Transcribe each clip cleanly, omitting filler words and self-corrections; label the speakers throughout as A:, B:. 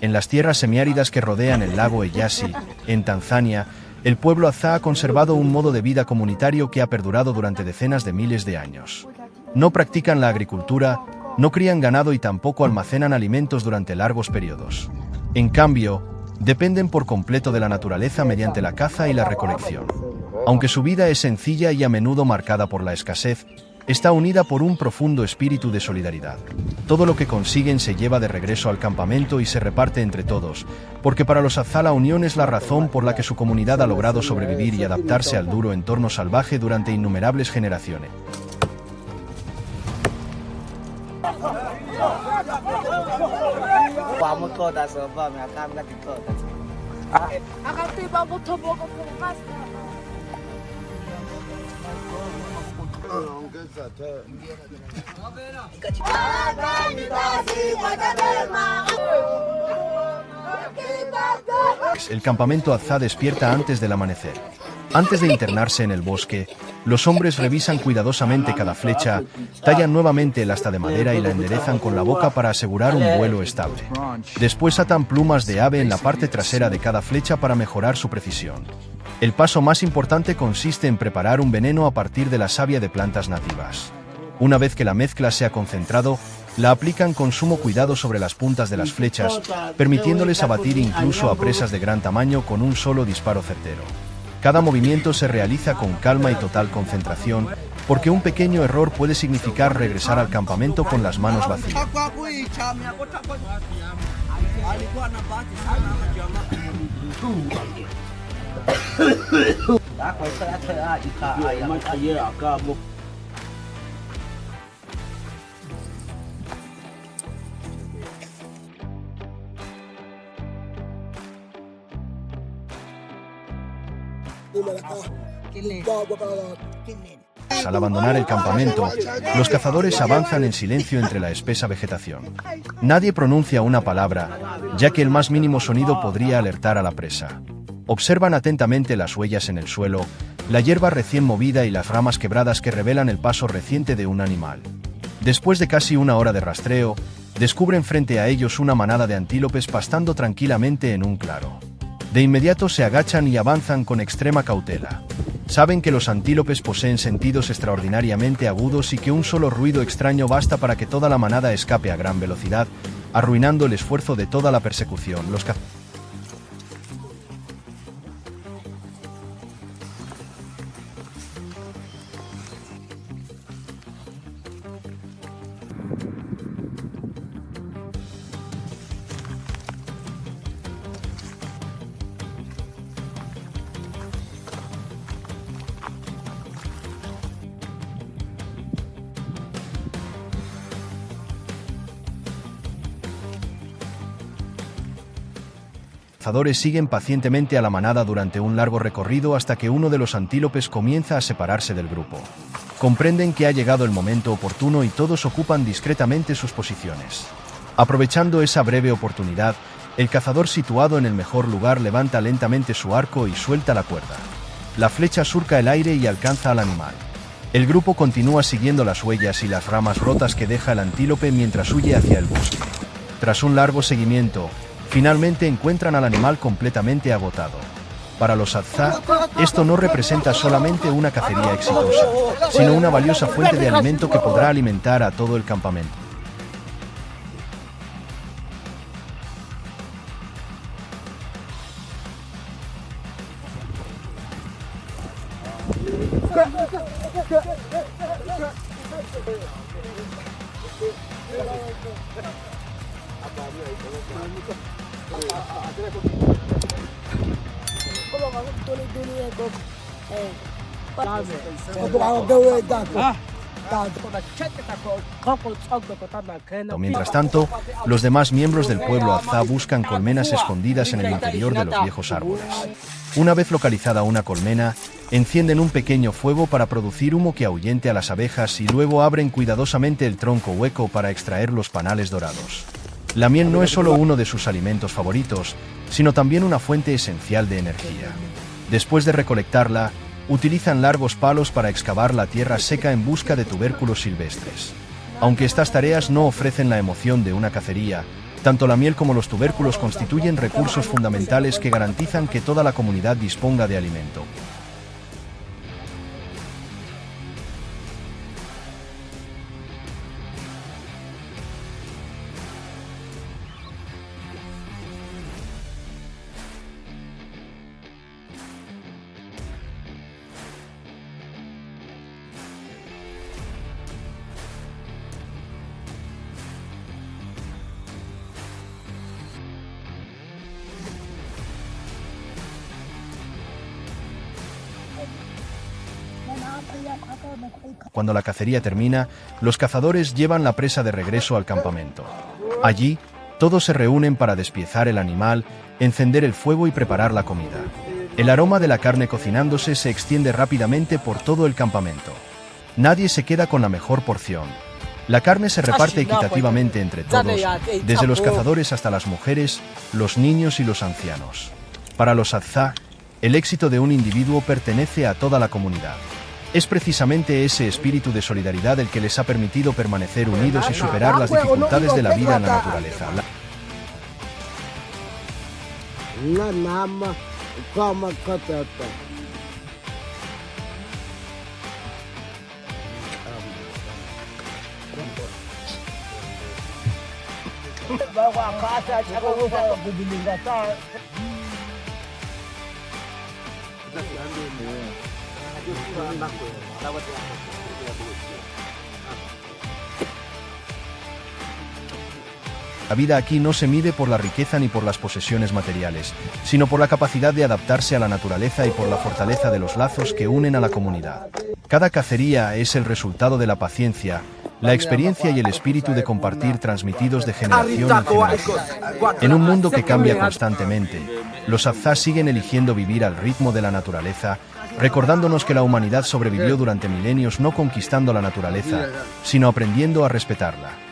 A: En las tierras semiáridas que rodean el lago Eyasi, en Tanzania, el pueblo Hadza ha conservado un modo de vida comunitario que ha perdurado durante decenas de miles de años. No practican la agricultura, no crían ganado y tampoco almacenan alimentos durante largos periodos. En cambio, dependen por completo de la naturaleza mediante la caza y la recolección. Aunque su vida es sencilla y a menudo marcada por la escasez, está unida por un profundo espíritu de solidaridad. Todo lo que consiguen se lleva de regreso al campamento y se reparte entre todos, porque para los Hadza la unión es la razón por la que su comunidad ha logrado sobrevivir y adaptarse al duro entorno salvaje durante innumerables generaciones. El campamento Hadza despierta antes del amanecer. Antes de internarse en el bosque, los hombres revisan cuidadosamente cada flecha, tallan nuevamente el asta de madera y la enderezan con la boca para asegurar un vuelo estable. Después atan plumas de ave en la parte trasera de cada flecha para mejorar su precisión. El paso más importante consiste en preparar un veneno a partir de la savia de plantas nativas. Una vez que la mezcla se ha concentrado, la aplican con sumo cuidado sobre las puntas de las flechas, permitiéndoles abatir incluso a presas de gran tamaño con un solo disparo certero. Cada movimiento se realiza con calma y total concentración, porque un pequeño error puede significar regresar al campamento con las manos vacías. Al abandonar el campamento, los cazadores avanzan en silencio entre la espesa vegetación. Nadie pronuncia una palabra, ya que el más mínimo sonido podría alertar a la presa. Observan atentamente las huellas en el suelo, la hierba recién movida y las ramas quebradas que revelan el paso reciente de un animal. Después de casi una hora de rastreo, descubren frente a ellos una manada de antílopes pastando tranquilamente en un claro. De inmediato se agachan y avanzan con extrema cautela. Saben que los antílopes poseen sentidos extraordinariamente agudos y que un solo ruido extraño basta para que toda la manada escape a gran velocidad, arruinando el esfuerzo de toda la persecución. Los cazadores siguen pacientemente a la manada durante un largo recorrido hasta que uno de los antílopes comienza a separarse del grupo. Comprenden que ha llegado el momento oportuno y todos ocupan discretamente sus posiciones. Aprovechando esa breve oportunidad, el cazador situado en el mejor lugar levanta lentamente su arco y suelta la cuerda. La flecha surca el aire y alcanza al animal. El grupo continúa siguiendo las huellas y las ramas rotas que deja el antílope mientras huye hacia el bosque. Tras un largo seguimiento, finalmente encuentran al animal completamente agotado. Para los Hadza, esto no representa solamente una cacería exitosa, sino una valiosa fuente de alimento que podrá alimentar a todo el campamento. Mientras tanto, los demás miembros del pueblo Azá buscan colmenas escondidas en el interior de los viejos árboles. Una vez localizada una colmena, encienden un pequeño fuego para producir humo que ahuyente a las abejas y luego abren cuidadosamente el tronco hueco para extraer los panales dorados. La miel no es solo uno de sus alimentos favoritos, sino también una fuente esencial de energía. Después de recolectarla, utilizan largos palos para excavar la tierra seca en busca de tubérculos silvestres. Aunque estas tareas no ofrecen la emoción de una cacería, tanto la miel como los tubérculos constituyen recursos fundamentales que garantizan que toda la comunidad disponga de alimento. Cuando la cacería termina, los cazadores llevan la presa de regreso al campamento. Allí, todos se reúnen para despiezar el animal, encender el fuego y preparar la comida. El aroma de la carne cocinándose se extiende rápidamente por todo el campamento. Nadie se queda con la mejor porción. La carne se reparte equitativamente entre todos, desde los cazadores hasta las mujeres, los niños y los ancianos. Para los Azá, el éxito de un individuo pertenece a toda la comunidad. Es precisamente ese espíritu de solidaridad el que les ha permitido permanecer unidos y superar las dificultades de la vida en la naturaleza. La vida aquí no se mide por la riqueza ni por las posesiones materiales, sino por la capacidad de adaptarse a la naturaleza y por la fortaleza de los lazos que unen a la comunidad. Cada cacería es el resultado de la paciencia, la experiencia y el espíritu de compartir transmitidos de generación en generación. En un mundo que cambia constantemente, los Azá siguen eligiendo vivir al ritmo de la naturaleza, recordándonos que la humanidad sobrevivió durante milenios no conquistando la naturaleza, sino aprendiendo a respetarla.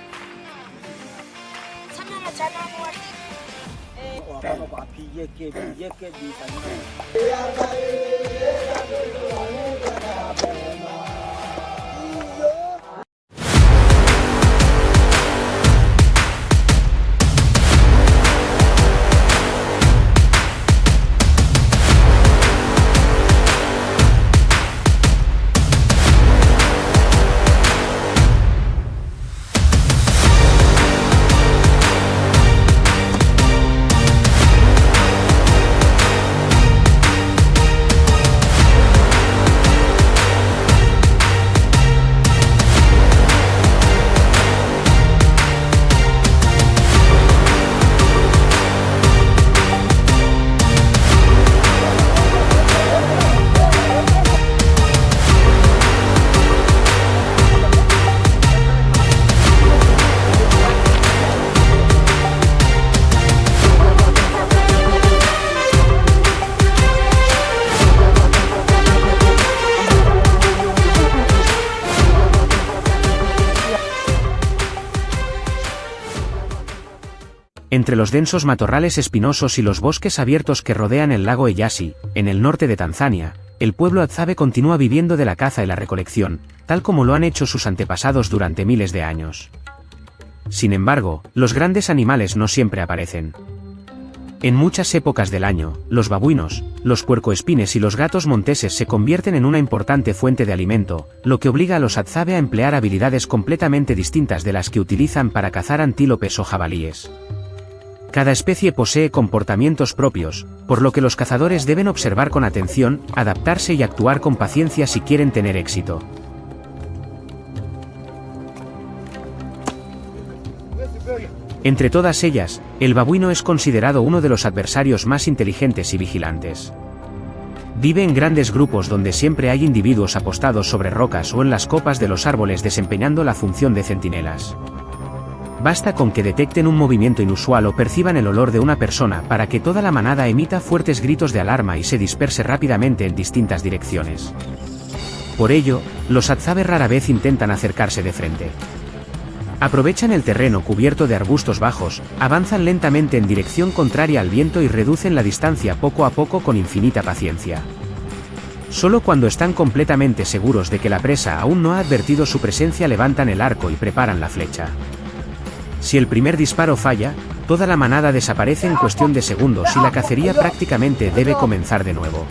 B: Entre los densos matorrales espinosos y los bosques abiertos que rodean el lago Eyasi, en el norte de Tanzania, el pueblo Hadzabe continúa viviendo de la caza y la recolección, tal como lo han hecho sus antepasados durante miles de años. Sin embargo, los grandes animales no siempre aparecen. En muchas épocas del año, los babuinos, los puercoespines y los gatos monteses se convierten en una importante fuente de alimento, lo que obliga a los Hadzabe a emplear habilidades completamente distintas de las que utilizan para cazar antílopes o jabalíes. Cada especie posee comportamientos propios, por lo que los cazadores deben observar con atención, adaptarse y actuar con paciencia si quieren tener éxito. Entre todas ellas, el babuino es considerado uno de los adversarios más inteligentes y vigilantes. Vive en grandes grupos donde siempre hay individuos apostados sobre rocas o en las copas de los árboles desempeñando la función de centinelas. Basta con que detecten un movimiento inusual o perciban el olor de una persona para que toda la manada emita fuertes gritos de alarma y se disperse rápidamente en distintas direcciones. Por ello, los Atzabe rara vez intentan acercarse de frente. Aprovechan el terreno cubierto de arbustos bajos, avanzan lentamente en dirección contraria al viento y reducen la distancia poco a poco con infinita paciencia. Solo cuando están completamente seguros de que la presa aún no ha advertido su presencia levantan el arco y preparan la flecha. Si el primer disparo falla, toda la manada desaparece en cuestión de segundos y la cacería prácticamente debe comenzar de nuevo.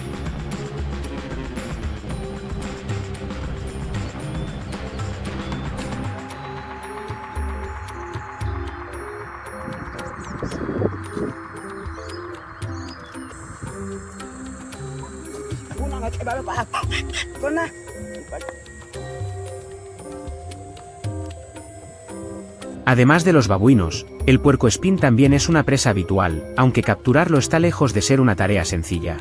B: Además de los babuinos, el puercoespín también es una presa habitual, aunque capturarlo está lejos de ser una tarea sencilla.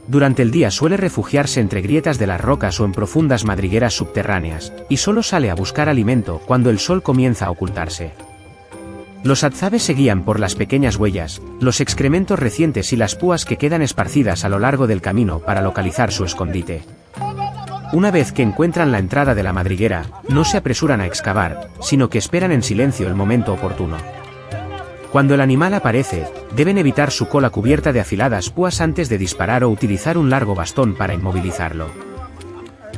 B: Durante el día suele refugiarse entre grietas de las rocas o en profundas madrigueras subterráneas, y solo sale a buscar alimento cuando el sol comienza a ocultarse. Los Atzabes se guían por las pequeñas huellas, los excrementos recientes y las púas que quedan esparcidas a lo largo del camino para localizar su escondite. Una vez que encuentran la entrada de la madriguera, no se apresuran a excavar, sino que esperan en silencio el momento oportuno. Cuando el animal aparece, deben evitar su cola cubierta de afiladas púas antes de disparar o utilizar un largo bastón para inmovilizarlo.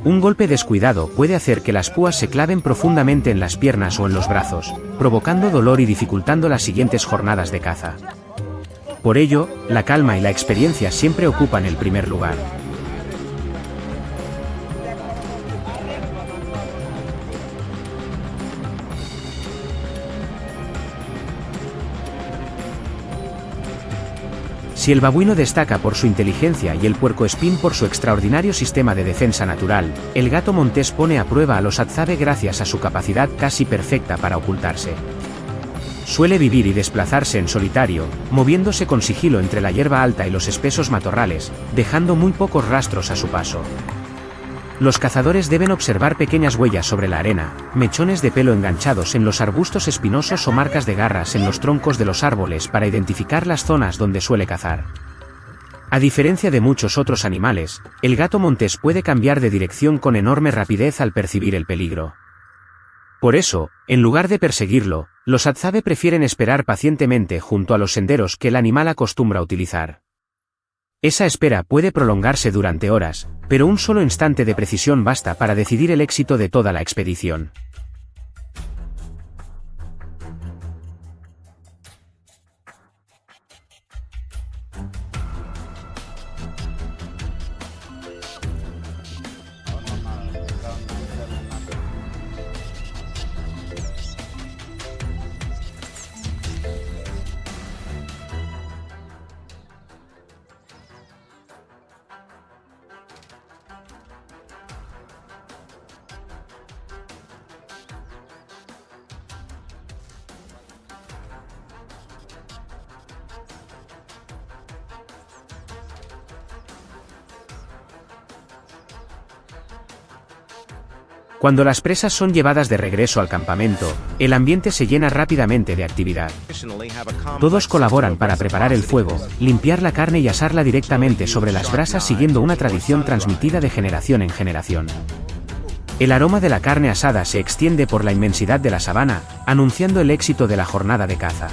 B: Un golpe descuidado puede hacer que las púas se claven profundamente en las piernas o en los brazos, provocando dolor y dificultando las siguientes jornadas de caza. Por ello, la calma y la experiencia siempre ocupan el primer lugar. Si el babuino destaca por su inteligencia y el puercoespín por su extraordinario sistema de defensa natural, el gato montés pone a prueba a los Atzabe gracias a su capacidad casi perfecta para ocultarse. Suele vivir y desplazarse en solitario, moviéndose con sigilo entre la hierba alta y los espesos matorrales, dejando muy pocos rastros a su paso. Los cazadores deben observar pequeñas huellas sobre la arena, mechones de pelo enganchados en los arbustos espinosos o marcas de garras en los troncos de los árboles para identificar las zonas donde suele cazar. A diferencia de muchos otros animales, el gato montés puede cambiar de dirección con enorme rapidez al percibir el peligro. Por eso, en lugar de perseguirlo, los Atzabe prefieren esperar pacientemente junto a los senderos que el animal acostumbra utilizar. Esa espera puede prolongarse durante horas, pero un solo instante de precisión basta para decidir el éxito de toda la expedición. Cuando las presas son llevadas de regreso al campamento, el ambiente se llena rápidamente de actividad. Todos colaboran para preparar el fuego, limpiar la carne y asarla directamente sobre las brasas siguiendo una tradición transmitida de generación en generación. El aroma de la carne asada se extiende por la inmensidad de la sabana, anunciando el éxito de la jornada de caza.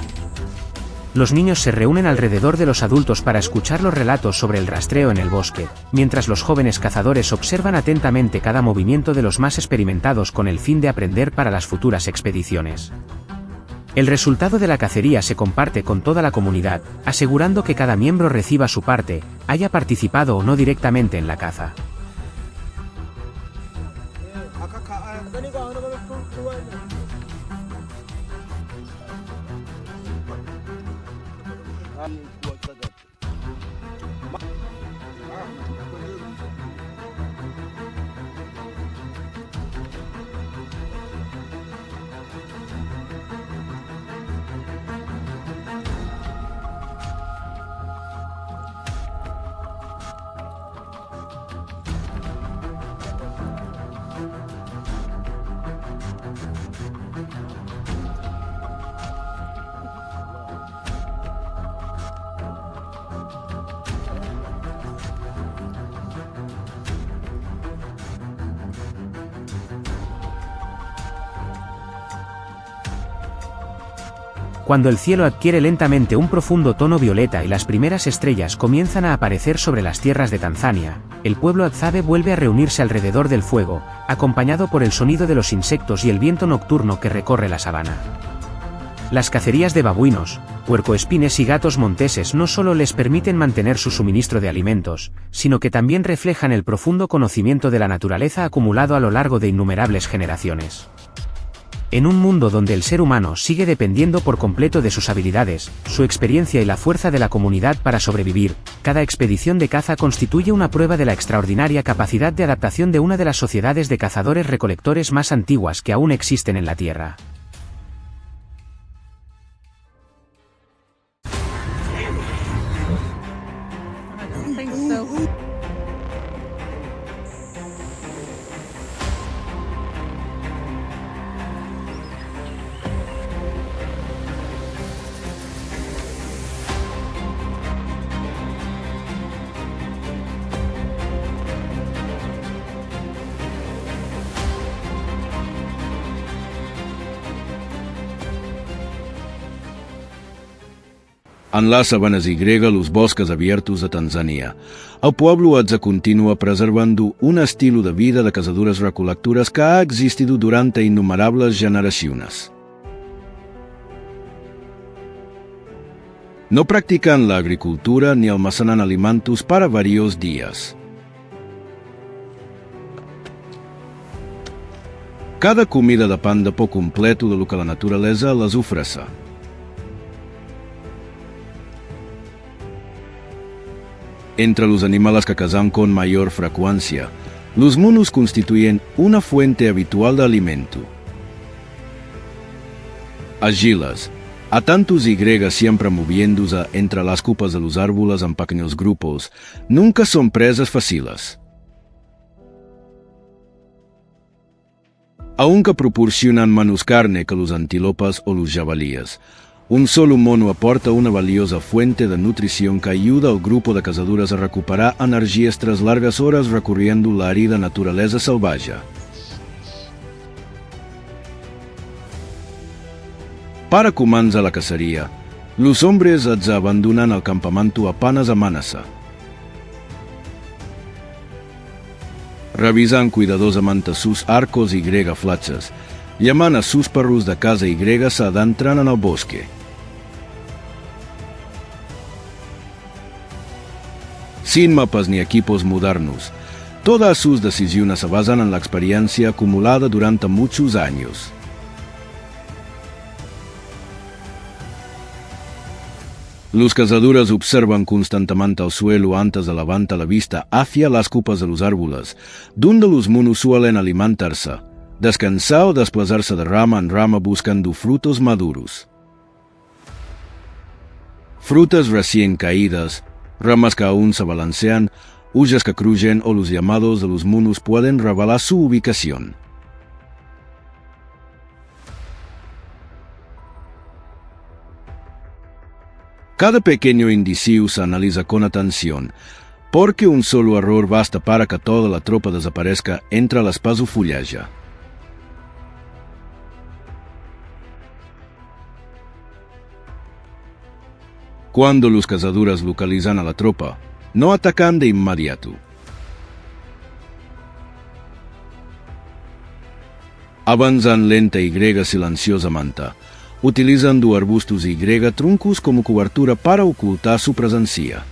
B: Los niños se reúnen alrededor de los adultos para escuchar los relatos sobre el rastreo en el bosque, mientras los jóvenes cazadores observan atentamente cada movimiento de los más experimentados con el fin de aprender para las futuras expediciones. El resultado de la cacería se comparte con toda la comunidad, asegurando que cada miembro reciba su parte, haya participado o no directamente en la caza. Cuando el cielo adquiere lentamente un profundo tono violeta y las primeras estrellas comienzan a aparecer sobre las tierras de Tanzania, el pueblo Hadzabe vuelve a reunirse alrededor del fuego, acompañado por el sonido de los insectos y el viento nocturno que recorre la sabana. Las cacerías de babuinos, puercoespines y gatos monteses no solo les permiten mantener su suministro de alimentos, sino que también reflejan el profundo conocimiento de la naturaleza acumulado a lo largo de innumerables generaciones. En un mundo donde el ser humano sigue dependiendo por completo de sus habilidades, su experiencia y la fuerza de la comunidad para sobrevivir, cada expedición de caza constituye una prueba de la extraordinaria capacidad de adaptación de una de las sociedades de cazadores-recolectores más antiguas que aún existen en la Tierra.
C: En las sabanas y los bosques abiertos de Tanzania, el pueblo Hadza continúa preservando un estilo de vida de cazadores-recolectores que ha existido durante innumerables generaciones. No practican la agricultura ni almacenan alimentos para varios días. Cada comida depende por completo de lo que la naturaleza les ofrece. Entre los animales que cazan con mayor frecuencia, los monos constituyen una fuente habitual de alimento. Ágiles, a tantos y siempre moviéndose entre las copas de los árboles en pequeños grupos, nunca son presas fáciles. Aunque proporcionan menos carne que los antílopes o los jabalíes, un solo mono aporta una valiosa fuente de nutrición que ayuda al grupo de cazadores a recuperar energías tras largas horas recorriendo la árida naturaleza salvaje. Para comenzar la cacería, los hombres Hadza abandonan el campamento apenas amanece. Revisan cuidadosamente sus arcos y flechas, llaman a sus perros de caza y se adentran en el bosque. Sin mapas ni equipos modernos, todas sus decisiones se basan en la experiencia acumulada durante muchos años. Los cazadores observan constantemente el suelo antes de levantar la vista hacia las copas de los árboles, donde los monos suelen alimentarse, descansar o desplazarse de rama en rama buscando frutos maduros. Frutas recién caídas, ramas que aún se balancean, hojas que crujen o los llamados de los monos pueden revelar su ubicación. Cada pequeño indicio se analiza con atención, porque un solo error basta para que toda la tropa desaparezca entre el espeso follaje. Cuando los cazadores localizan a la tropa, no atacan de inmediato. Avanzan lenta y silenciosamente, utilizando arbustos y troncos como cobertura para ocultar su presencia.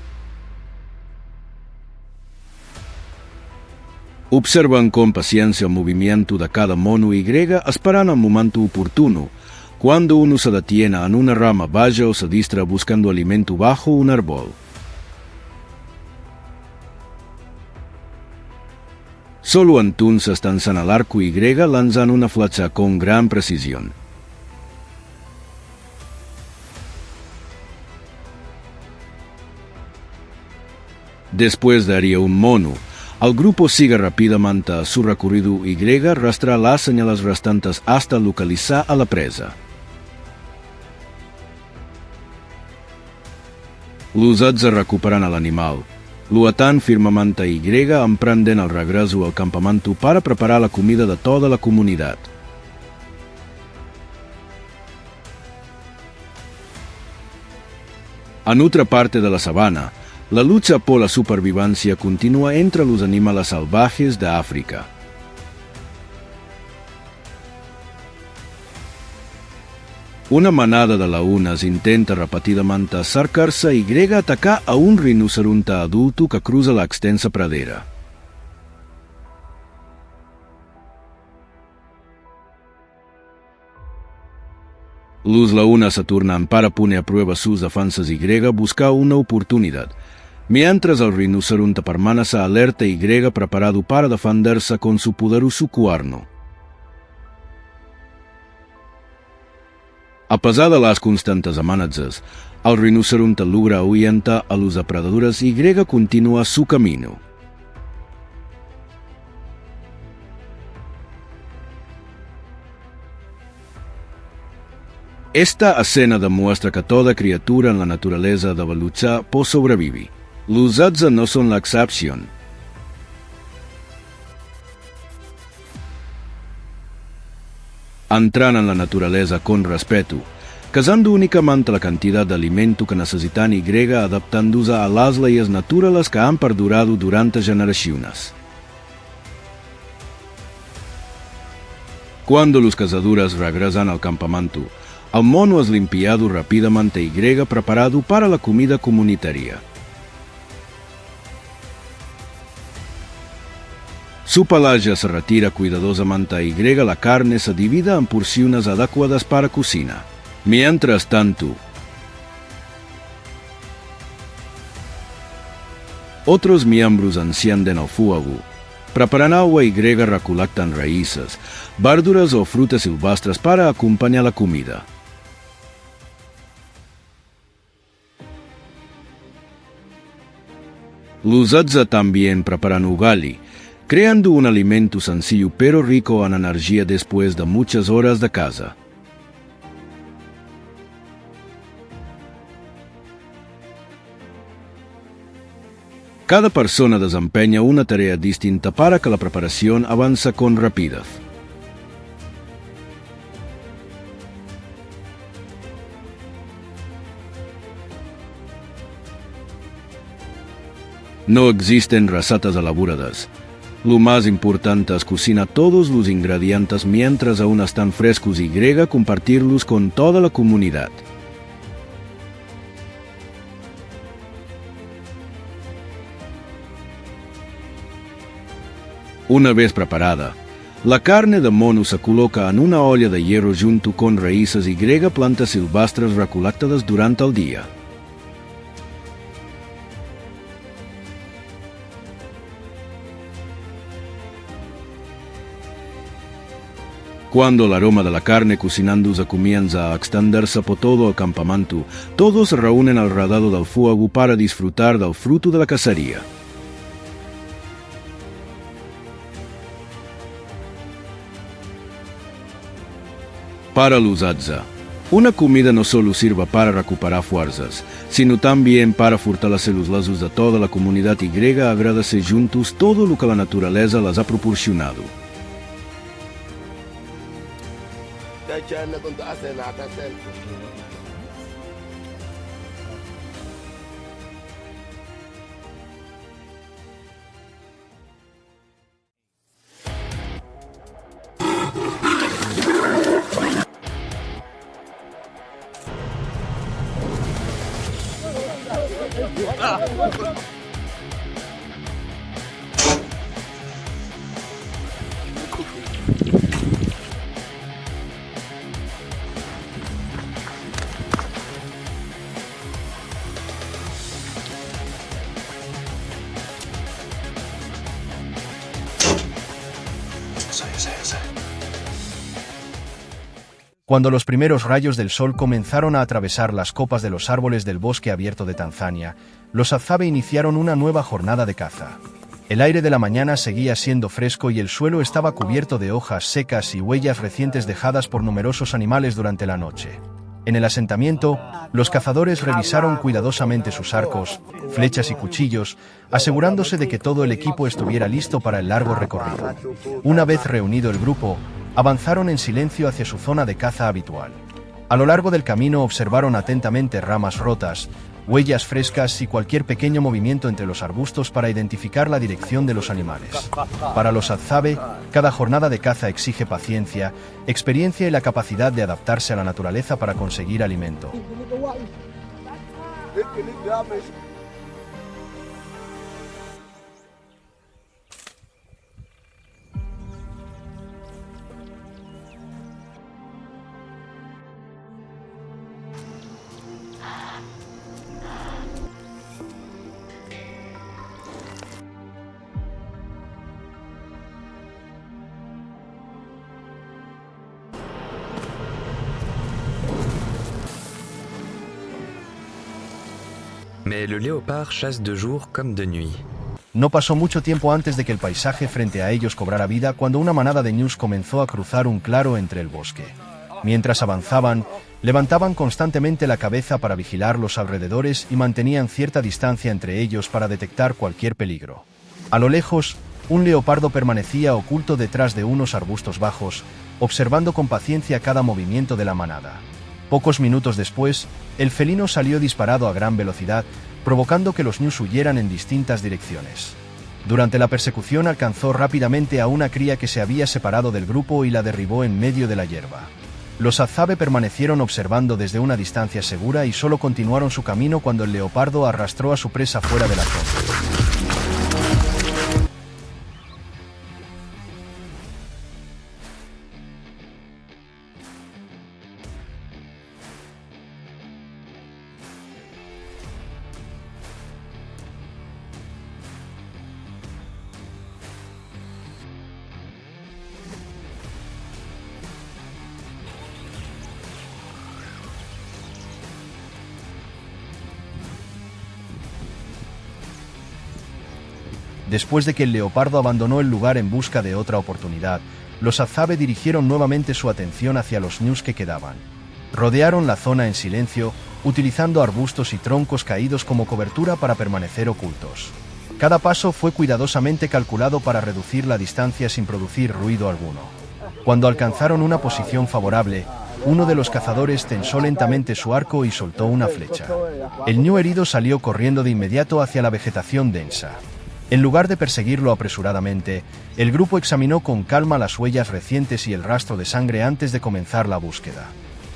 C: Observan con paciencia el movimiento de cada mono y esperan el momento oportuno, cuando uno se detiene en una rama baja o se distrae buscando alimento bajo un árbol. Solo entonces lanzan el arco y lanzan una flecha con gran precisión. Después de herir un mono, el grupo sigue rápidamente su recorrido y arrastra las señales restantes hasta localizar a la presa. Los Hadza recuperan al animal, lo atan firmemente y emprenden el regreso al campamento para preparar la comida de toda la comunidad. En otra parte de la sabana, la lucha por la supervivencia continúa entre los animales salvajes de África. Una manada de leones intenta repetidament acercar-se i grega atacar a un rinoceronte adulto que cruza la extensa pradera. Los leones se tornan para poner a prueba sus defensas y grega busca una oportunidad, mientras el rinoceronte permanece alerta y grega preparado para defenderse con su poderoso cuerno. A pesar de las constantes amenazas, el rinoceronte logra ahuyentar a los depredadores y grega continúa su camino. Esta escena demuestra que toda criatura en la naturaleza debe luchar por sobrevivir. Los adzas no son la excepción. Entran en la naturaleza con respeto, cazando únicamente la cantidad de alimento que necesitan y grega adaptándose a las leyes naturales que han perdurado durante generaciones. Cuando los cazadores regresan al campamento, el mono es limpiado rápidamente y grega preparado para la comida comunitaria. Su pelaje se retira cuidadosamente y grega la carne se divide en porciones adecuadas para cocina. Mientras tanto, otros miembros encienden el fuego, preparan agua y grega recolectan raíces, verduras o frutas silvestres para acompañar la comida. Los adzas también preparan ugali, creando un alimento sencillo pero rico en energía después de muchas horas de caza. Cada persona desempeña una tarea distinta para que la preparación avance con rapidez. No existen recetas elaboradas. Lo más importante es cocinar todos los ingredientes mientras aún están frescos y grega compartirlos con toda la comunidad. Una vez preparada, la carne de mono se coloca en una olla de hierro junto con raíces y grega plantas silvestres recolectadas durante el día. Cuando el aroma de la carne cocinándose comienza a extenderse por todo el campamento, todos se reúnen alrededor del fuego para disfrutar del fruto de la cacería. Para los adzas, una comida no solo sirve para recuperar fuerzas, sino también para fortalecer los lazos de toda la comunidad y grega agradece juntos todo lo que la naturaleza les ha proporcionado.
A: Cuando los primeros rayos del sol comenzaron a atravesar las copas de los árboles del bosque abierto de Tanzania, los Hadzabe iniciaron una nueva jornada de caza. El aire de la mañana seguía siendo fresco y el suelo estaba cubierto de hojas secas y huellas recientes dejadas por numerosos animales durante la noche. En el asentamiento, los cazadores revisaron cuidadosamente sus arcos, flechas y cuchillos, asegurándose de que todo el equipo estuviera listo para el largo recorrido. Una vez reunido el grupo, avanzaron en silencio hacia su zona de caza habitual. A lo largo del camino observaron atentamente ramas rotas, huellas frescas y cualquier pequeño movimiento entre los arbustos para identificar la dirección de los animales. Para los Hadzabe, cada jornada de caza exige paciencia, experiencia y la capacidad de adaptarse a la naturaleza para conseguir alimento.
D: Mais le léopard chasse de jour comme de nuit.
A: No pasó mucho tiempo antes de que el paisaje frente a ellos cobrara vida cuando una manada de ñus comenzó a cruzar un claro entre el bosque. Mientras avanzaban, levantaban constantemente la cabeza para vigilar los alrededores y mantenían cierta distancia entre ellos para detectar cualquier peligro. A lo lejos, un leopardo permanecía oculto detrás de unos arbustos bajos, observando con paciencia cada movimiento de la manada. Pocos minutos después, el felino salió disparado a gran velocidad, provocando que los ñus huyeran en distintas direcciones. Durante la persecución alcanzó rápidamente a una cría que se había separado del grupo y la derribó en medio de la hierba. Los Hadzabe permanecieron observando desde una distancia segura y solo continuaron su camino cuando el leopardo arrastró a su presa fuera de la zona. Después de que el leopardo abandonó el lugar en busca de otra oportunidad, los Hadzabe dirigieron nuevamente su atención hacia los ñus que quedaban. Rodearon la zona en silencio, utilizando arbustos y troncos caídos como cobertura para permanecer ocultos. Cada paso fue cuidadosamente calculado para reducir la distancia sin producir ruido alguno. Cuando alcanzaron una posición favorable, uno de los cazadores tensó lentamente su arco y soltó una flecha. El ñu herido salió corriendo de inmediato hacia la vegetación densa. En lugar de perseguirlo apresuradamente, el grupo examinó con calma las huellas recientes y el rastro de sangre antes de comenzar la búsqueda.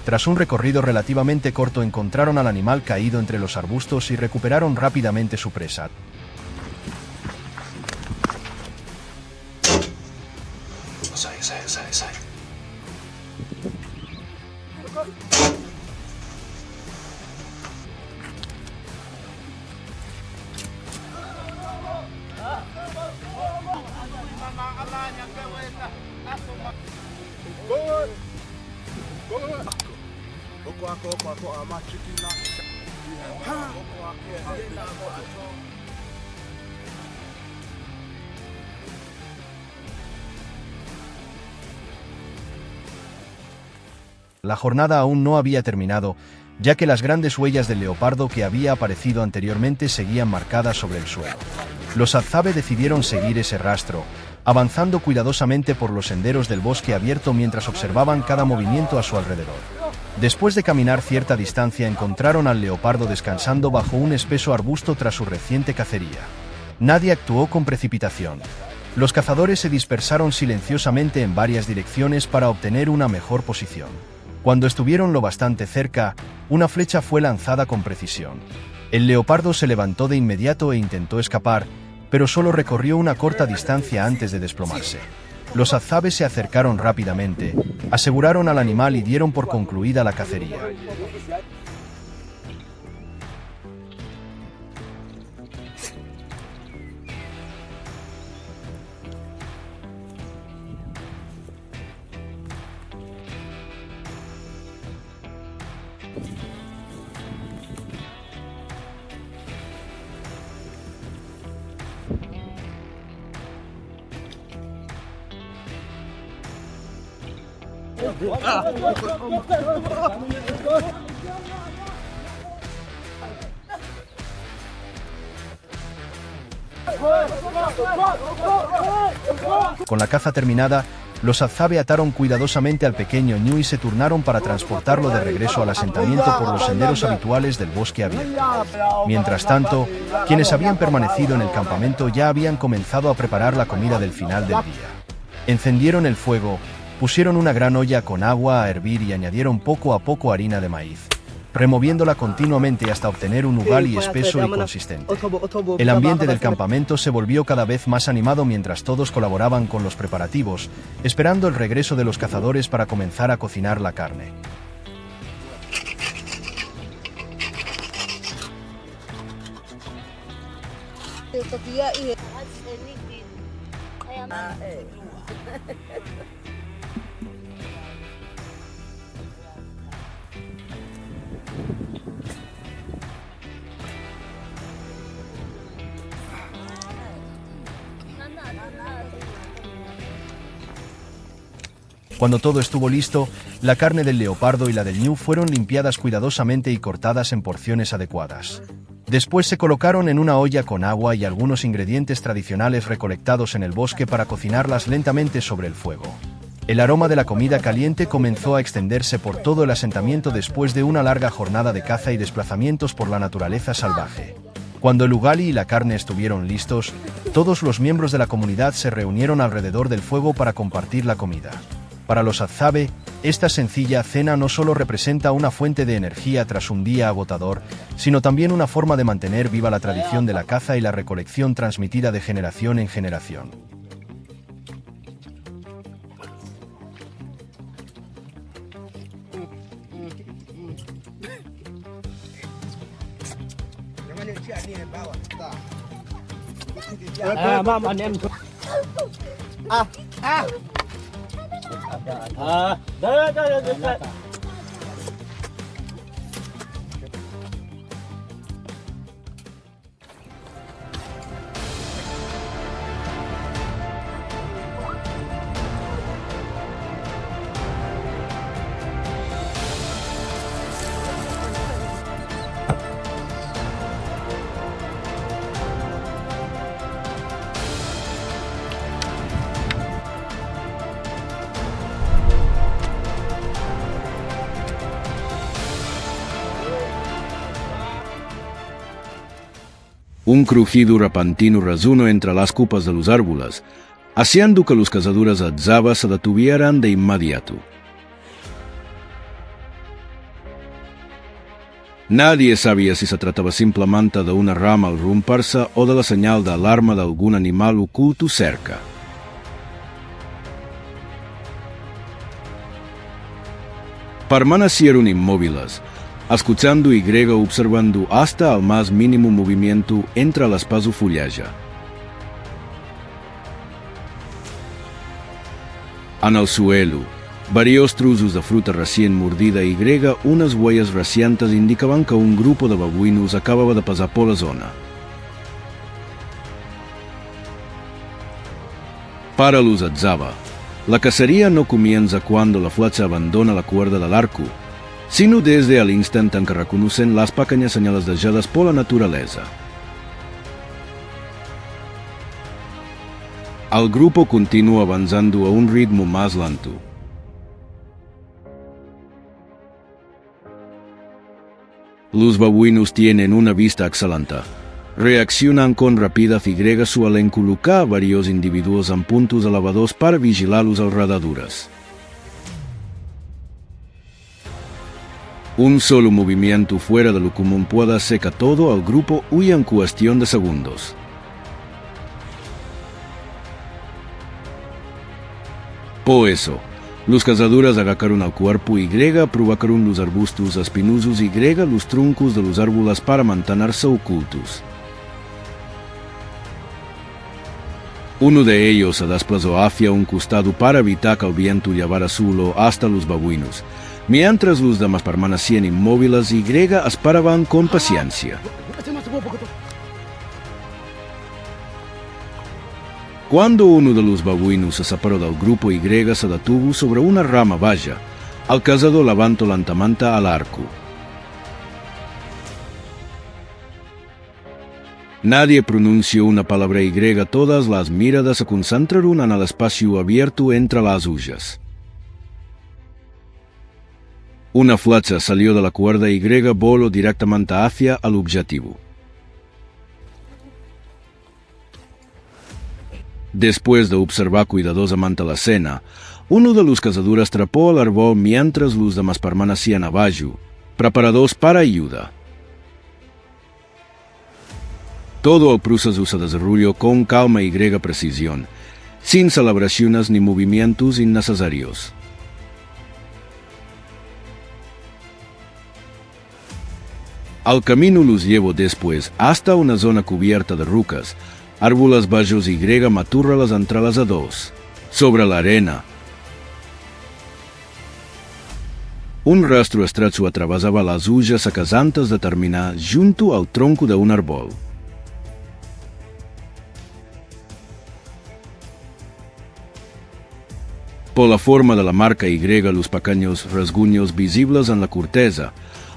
A: Tras un recorrido relativamente corto encontraron al animal caído entre los arbustos y recuperaron rápidamente su presa. La jornada aún no había terminado, ya que las grandes huellas del leopardo que había aparecido anteriormente seguían marcadas sobre el suelo. Los Hadzabe decidieron seguir ese rastro, avanzando cuidadosamente por los senderos del bosque abierto mientras observaban cada movimiento a su alrededor. Después de caminar cierta distancia encontraron al leopardo descansando bajo un espeso arbusto tras su reciente cacería. Nadie actuó con precipitación. Los cazadores se dispersaron silenciosamente en varias direcciones para obtener una mejor posición. Cuando estuvieron lo bastante cerca, una flecha fue lanzada con precisión. El leopardo se levantó de inmediato e intentó escapar, pero solo recorrió una corta distancia antes de desplomarse. Los Hadzabe se acercaron rápidamente, aseguraron al animal y dieron por concluida la cacería. Con la caza terminada, Los Adzabe ataron cuidadosamente al pequeño Ñu y se turnaron para transportarlo de regreso al asentamiento por los senderos habituales del bosque abierto. Mientras tanto, quienes habían permanecido en el campamento ya habían comenzado a preparar la comida del final del día. Encendieron el fuego, pusieron una gran olla con agua a hervir y añadieron poco a poco harina de maíz, removiéndola continuamente hasta obtener un ugali espeso y consistente. El ambiente del campamento se volvió cada vez más animado mientras todos colaboraban con los preparativos, esperando el regreso de los cazadores para comenzar a cocinar la carne. Cuando todo estuvo listo, la carne del leopardo y la del ñu fueron limpiadas cuidadosamente y cortadas en porciones adecuadas. Después se colocaron en una olla con agua y algunos ingredientes tradicionales recolectados en el bosque para cocinarlas lentamente sobre el fuego. El aroma de la comida caliente comenzó a extenderse por todo el asentamiento después de una larga jornada de caza y desplazamientos por la naturaleza salvaje. Cuando el ugali y la carne estuvieron listos, todos los miembros de la comunidad se reunieron alrededor del fuego para compartir la comida. Para los Adzabe, esta sencilla cena no solo representa una fuente de energía tras un día agotador, sino también una forma de mantener viva la tradición de la caza y la recolección transmitida de generación en generación.
C: Un crujido repentino resonó entre las copas de los árboles, haciendo que los cazadores Adzabe se detuvieran de inmediato. Nadie sabía si se trataba simplemente de una rama al romperse o de la señal de alarma de algún animal oculto cerca. Permanecieron inmóviles, escuchando y observando hasta el más mínimo movimiento entre el espeso follaje. En el suelo, varios trozos de fruta recién mordida y unas huellas recientes indicaban que un grupo de babuinos acababa de pasar por la zona. Para los Adzabe, la cacería no comienza cuando la flecha abandona la cuerda del arco, sino desde el instante en que reconocen las pequeñas señales dejadas por la naturaleza. El grupo continúa avanzando a un ritmo más lento. Los babuinos tienen una vista excelente. Reaccionan con rapidez y suelen colocar varios individuos en puntos elevados para vigilar los alrededores. Un solo movimiento fuera de lo común puede hacer que todo el grupo huya en cuestión de segundos. Por eso, los cazadores agarraron el cuerpo y provocaron los arbustos espinosos y los troncos de los árboles para mantenerse ocultos. Uno de ellos se desplazó hacia un costado para evitar que el viento llevara solo hasta los babuinos, mientras los demás permanecían inmóviles y esperaban con paciencia. Cuando uno de los babuinos se separó del grupo y se detuvo sobre una rama baja, el cazador levantó lentamente el arco. Nadie pronunció una palabra y todas las miradas se concentraron en el espacio abierto entre las huyas. Una flecha salió de la cuerda y voló directamente hacia el objetivo. Después de observar cuidadosamente la escena, uno de los cazadores trepó al árbol mientras los demás permanecían abajo, preparados para ayuda. Todo el proceso se desarrolló con calma y precisión, sin celebraciones ni movimientos innecesarios. Al camino los llevó después hasta una zona cubierta de rocas, árboles bajos y matorrales entre las dos. Sobre la arena, un rastro estrecho atravesaba las hojas secas antes de terminar junto al tronco de un árbol. Por la forma de la marca Y, los pequeños rasguños visibles en la corteza,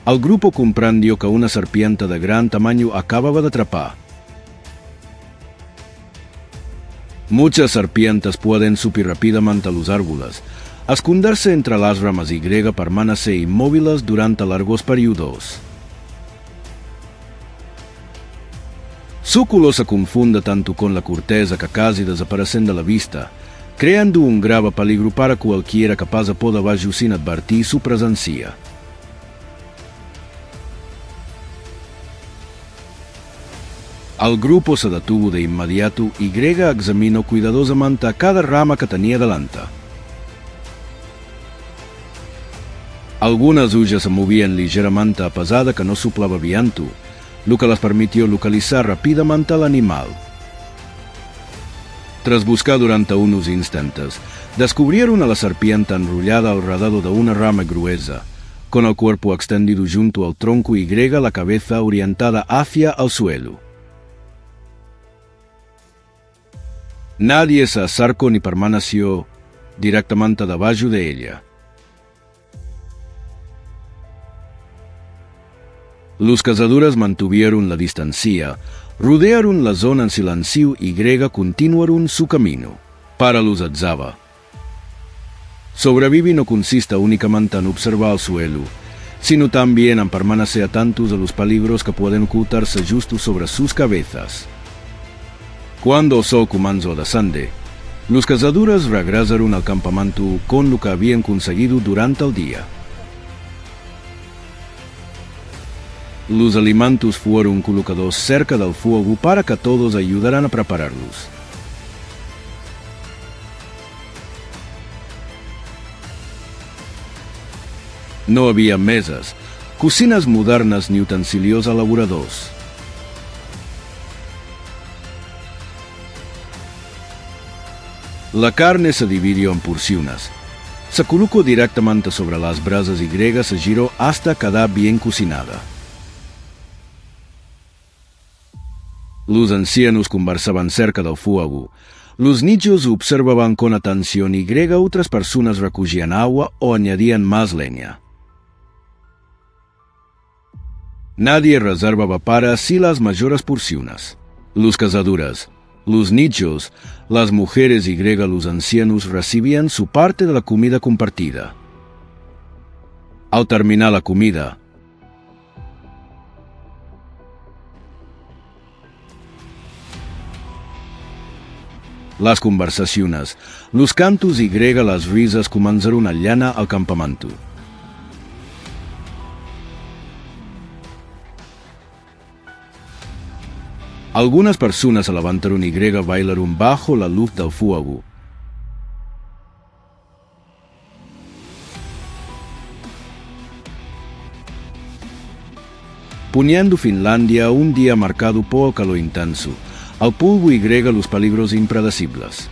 C: el grupo comprendió que una serpiente de gran tamaño acababa de atrapar. Muchas serpientes pueden subir rápidamente a los árboles, esconderse entre las ramas y permanecer inmóviles durante largos periodos. Su color se confunde tanto con la corteza que casi desaparecen de la vista, creando un grave peligro para cualquiera que pase por debajo sin advertir su presencia. El grupo se detuvo de inmediato y examinó cuidadosamente cada rama que tenía delante. Algunas hojas se movían ligeramente a pesar de que no soplaba viento, lo que les permitió localizar rápidamente al animal. Tras buscar durante unos instantes, descubrieron a la serpiente enrollada alrededor de una rama gruesa, con el cuerpo extendido junto al tronco y la cabeza orientada hacia el suelo. Nadie se acercó ni permaneció directamente debajo de ella. Los cazadores mantuvieron la distancia, rodearon la zona en silencio y continuaron su camino. Para los Atzava, sobrevivir no consiste únicamente en observar el suelo, sino también en permanecer atentos a los peligros que pueden ocultarse justo sobre sus cabezas. Cuando el sol comenzó a descender, los cazadores regresaron al campamento con lo que habían conseguido durante el día. Los alimentos fueron colocados cerca del fuego para que todos ayudaran a prepararlos. No había mesas, cocinas modernas ni utensilios elaborados. La carne se dividió en porciones. Se colocó directamente sobre las brasas y se giró hasta quedar bien cocinada. Los ancianos conversaban cerca del fuego. Los niños observaban con atención y otras personas recogían agua o añadían más leña. Nadie reservaba para sí las mayores porciones. Los cazadores, los niños, las mujeres y los ancianos recibían su parte de la comida compartida. Al terminar la comida, las conversaciones, los cantos y las risas comenzaron a llenar al campamento. Algunas personas se levantaron y bailaron bajo la luz del fuego. Poniendo Finlandia a un día marcado por el calor intenso, al polvo y los peligros impredecibles.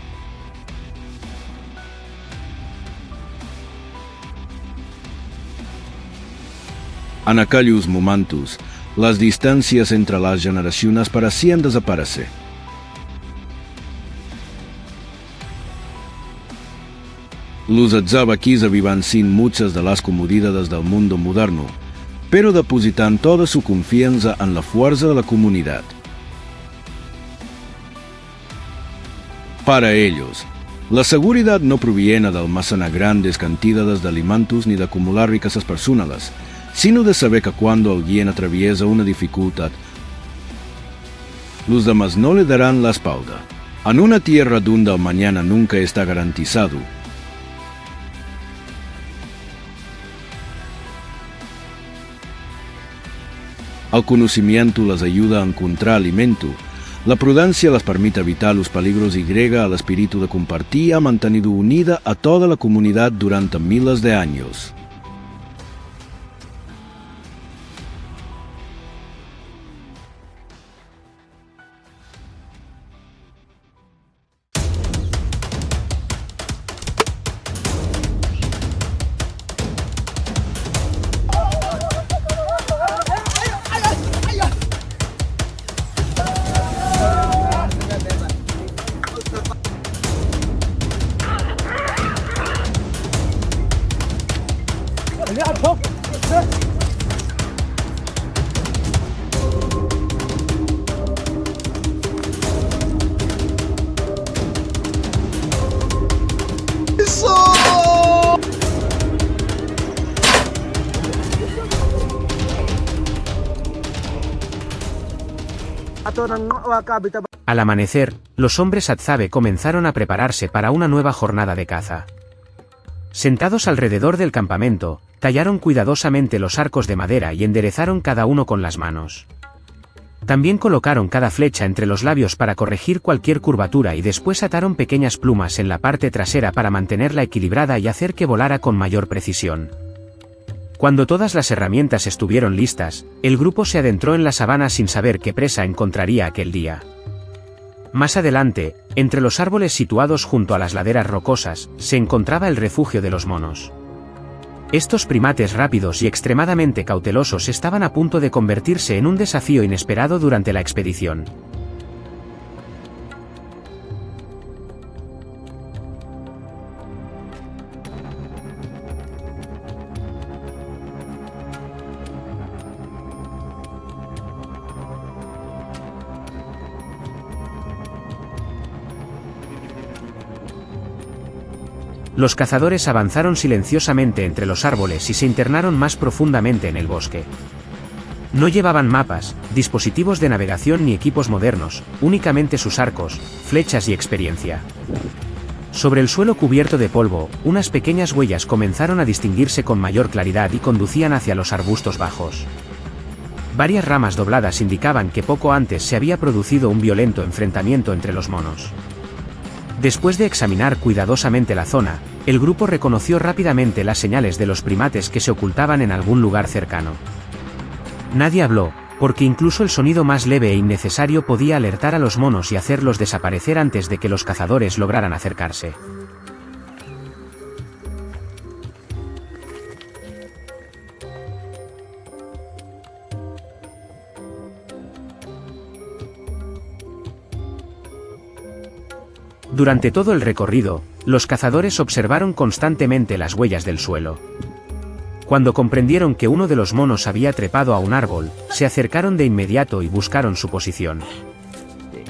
C: En aquellos momentos, las distancias entre las generaciones parecían desaparecer. Los Atzavakis vivían sin muchas de las comodidades del mundo moderno, pero depositan toda su confianza en la fuerza de la comunidad. Para ellos, la seguridad no proviene de almacenar grandes cantidades de alimentos ni de acumular riquezas personales, sino de saber que cuando alguien atraviesa una dificultad, los demás no le darán la espalda. En una tierra donde el mañana nunca está garantizado, el conocimiento les ayuda a encontrar alimento, la prudencia les permite evitar los peligros y agrega al espíritu de compartir ha mantenido unida a toda la comunidad durante miles de años.
B: Al amanecer, los hombres Atzabe comenzaron a prepararse para una nueva jornada de caza. Sentados alrededor del campamento, tallaron cuidadosamente los arcos de madera y enderezaron cada uno con las manos. También colocaron cada flecha entre los labios para corregir cualquier curvatura y después ataron pequeñas plumas en la parte trasera para mantenerla equilibrada y hacer que volara con mayor precisión. Cuando todas las herramientas estuvieron listas, el grupo se adentró en la sabana sin saber qué presa encontraría aquel día. Más adelante, entre los árboles situados junto a las laderas rocosas, se encontraba el refugio de los monos. Estos primates rápidos y extremadamente cautelosos estaban a punto de convertirse en un desafío inesperado durante la expedición. Los cazadores avanzaron silenciosamente entre los árboles y se internaron más profundamente en el bosque. No llevaban mapas, dispositivos de navegación ni equipos modernos, únicamente sus arcos, flechas y experiencia. Sobre el suelo cubierto de polvo, unas pequeñas huellas comenzaron a distinguirse con mayor claridad y conducían hacia los arbustos bajos. Varias ramas dobladas indicaban que poco antes se había producido un violento enfrentamiento entre los monos. Después de examinar cuidadosamente la zona, el grupo reconoció rápidamente las señales de los primates que se ocultaban en algún lugar cercano. Nadie habló, porque incluso el sonido más leve e innecesario podía alertar a los monos y hacerlos desaparecer antes de que los cazadores lograran acercarse. Durante todo el recorrido, los cazadores observaron constantemente las huellas del suelo. Cuando comprendieron que uno de los monos había trepado a un árbol, se acercaron de inmediato y buscaron su posición.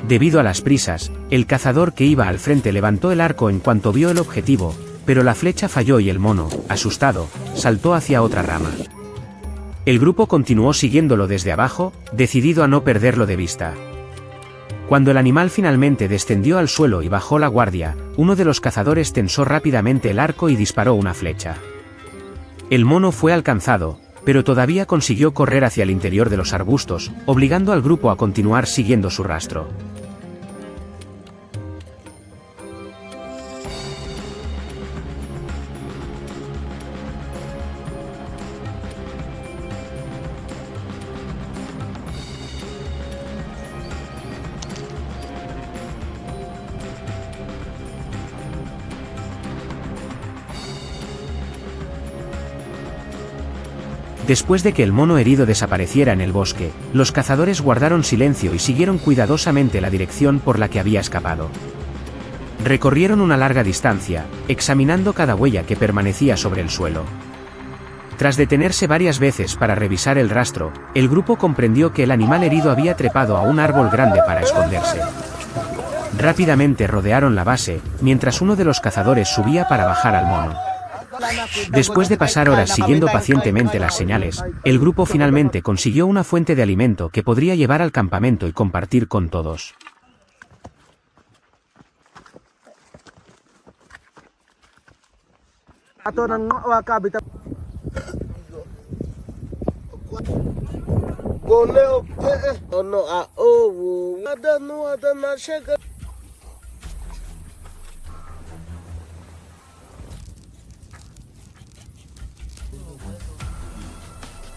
B: Debido a las prisas, el cazador que iba al frente levantó el arco en cuanto vio el objetivo, pero la flecha falló y el mono, asustado, saltó hacia otra rama. El grupo continuó siguiéndolo desde abajo, decidido a no perderlo de vista. Cuando el animal finalmente descendió al suelo y bajó la guardia, uno de los cazadores tensó rápidamente el arco y disparó una flecha. El mono fue alcanzado, pero todavía consiguió correr hacia el interior de los arbustos, obligando al grupo a continuar siguiendo su rastro. Después de que el mono herido desapareciera en el bosque, los cazadores guardaron silencio y siguieron cuidadosamente la dirección por la que había escapado. Recorrieron una larga distancia, examinando cada huella que permanecía sobre el suelo. Tras detenerse varias veces para revisar el rastro, el grupo comprendió que el animal herido había trepado a un árbol grande para esconderse. Rápidamente rodearon la base, mientras uno de los cazadores subía para bajar al mono. Después de pasar horas siguiendo pacientemente las señales, el grupo finalmente consiguió una fuente de alimento que podría llevar al campamento y compartir con todos.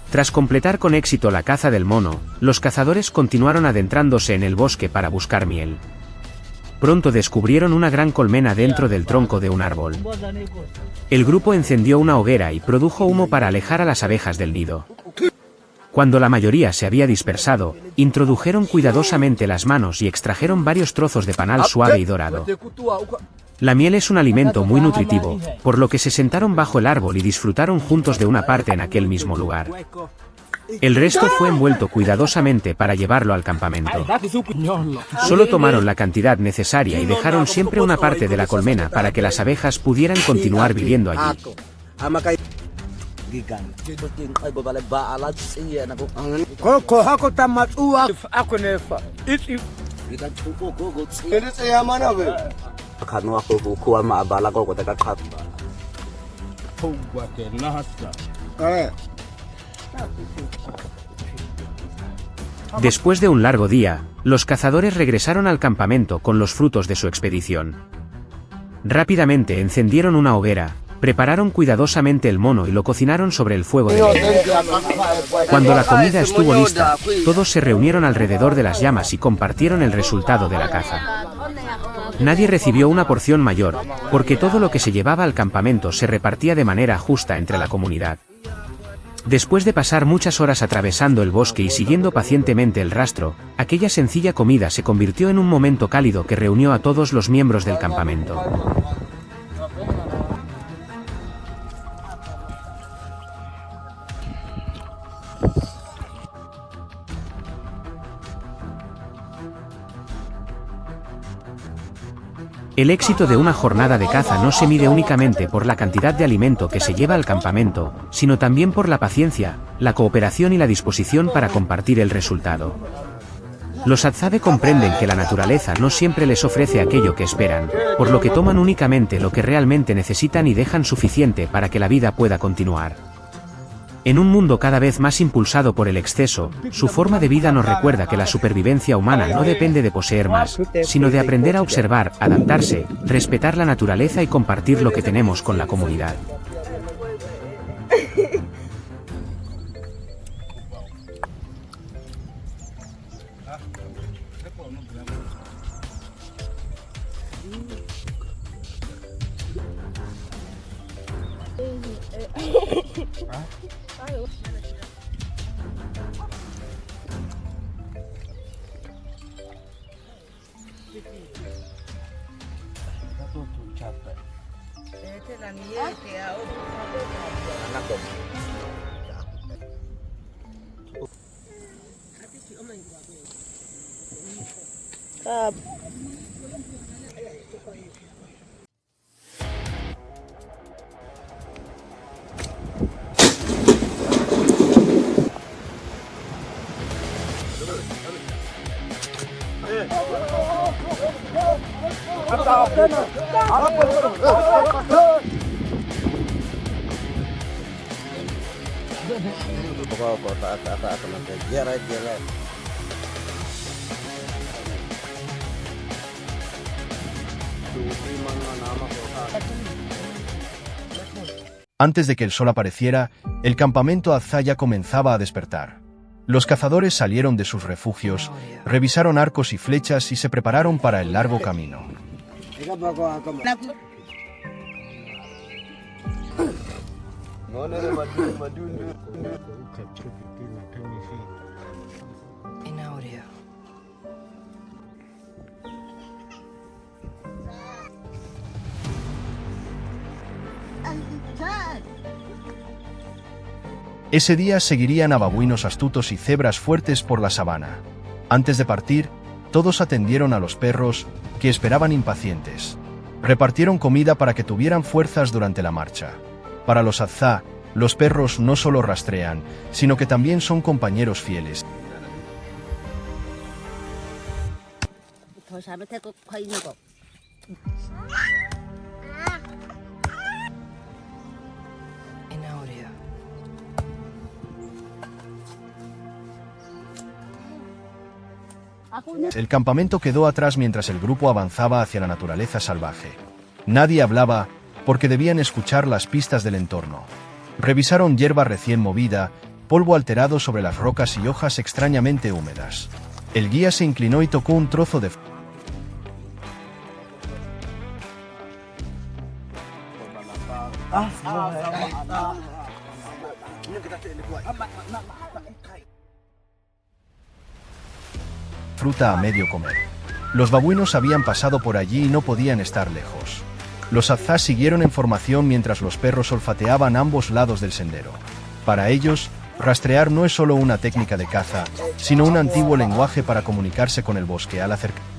B: Tras completar con éxito la caza del mono, los cazadores continuaron adentrándose en el bosque para buscar miel. Pronto descubrieron una gran colmena dentro del tronco de un árbol. El grupo encendió una hoguera y produjo humo para alejar a las abejas del nido. Cuando la mayoría se había dispersado, introdujeron cuidadosamente las manos y extrajeron varios trozos de panal suave y dorado. La miel es un alimento muy nutritivo, por lo que se sentaron bajo el árbol y disfrutaron juntos de una parte en aquel mismo lugar. El resto fue envuelto cuidadosamente para llevarlo al campamento. Solo tomaron la cantidad necesaria y dejaron siempre una parte de la colmena para que las abejas pudieran continuar viviendo allí. Después de un largo día, los cazadores regresaron al campamento con los frutos de su expedición. Rápidamente encendieron una hoguera, prepararon cuidadosamente el mono y lo cocinaron sobre el fuego de leña. Cuando la comida estuvo lista, todos se reunieron alrededor de las llamas y compartieron el resultado de la caza. Nadie recibió una porción mayor, porque todo lo que se llevaba al campamento se repartía de manera justa entre la comunidad. Después de pasar muchas horas atravesando el bosque y siguiendo pacientemente el rastro, aquella sencilla comida se convirtió en un momento cálido que reunió a todos los miembros del campamento. El éxito de una jornada de caza no se mide únicamente por la cantidad de alimento que se lleva al campamento, sino también por la paciencia, la cooperación y la disposición para compartir el resultado. Los Hadzabe comprenden que la naturaleza no siempre les ofrece aquello que esperan, por lo que toman únicamente lo que realmente necesitan y dejan suficiente para que la vida pueda continuar. En un mundo cada vez más impulsado por el exceso, su forma de vida nos recuerda que la supervivencia humana no depende de poseer más, sino de aprender a observar, adaptarse, respetar la naturaleza y compartir lo que tenemos con la comunidad.
A: Antes de que el sol apareciera, el campamento Hadza ya comenzaba a despertar. Los cazadores salieron de sus refugios, revisaron arcos y flechas y se prepararon para el largo camino. Ese día seguirían a babuinos astutos y cebras fuertes por la sabana. Antes de partir, Todos atendieron a los perros, que esperaban impacientes. Repartieron comida para que tuvieran fuerzas durante la marcha. Para los Azza, los perros no solo rastrean, sino que también son compañeros fieles. El campamento quedó atrás mientras el grupo avanzaba hacia la naturaleza salvaje. Nadie hablaba, porque debían escuchar las pistas del entorno. Revisaron hierba recién movida, polvo alterado sobre las rocas y hojas extrañamente húmedas. El guía se inclinó y tocó un trozo de... fruta a medio comer. Los babuinos habían pasado por allí y no podían estar lejos. Los Azza siguieron en formación mientras los perros olfateaban ambos lados del sendero. Para ellos, rastrear no es solo una técnica de caza, sino un antiguo lenguaje para comunicarse con el bosque al acercarse.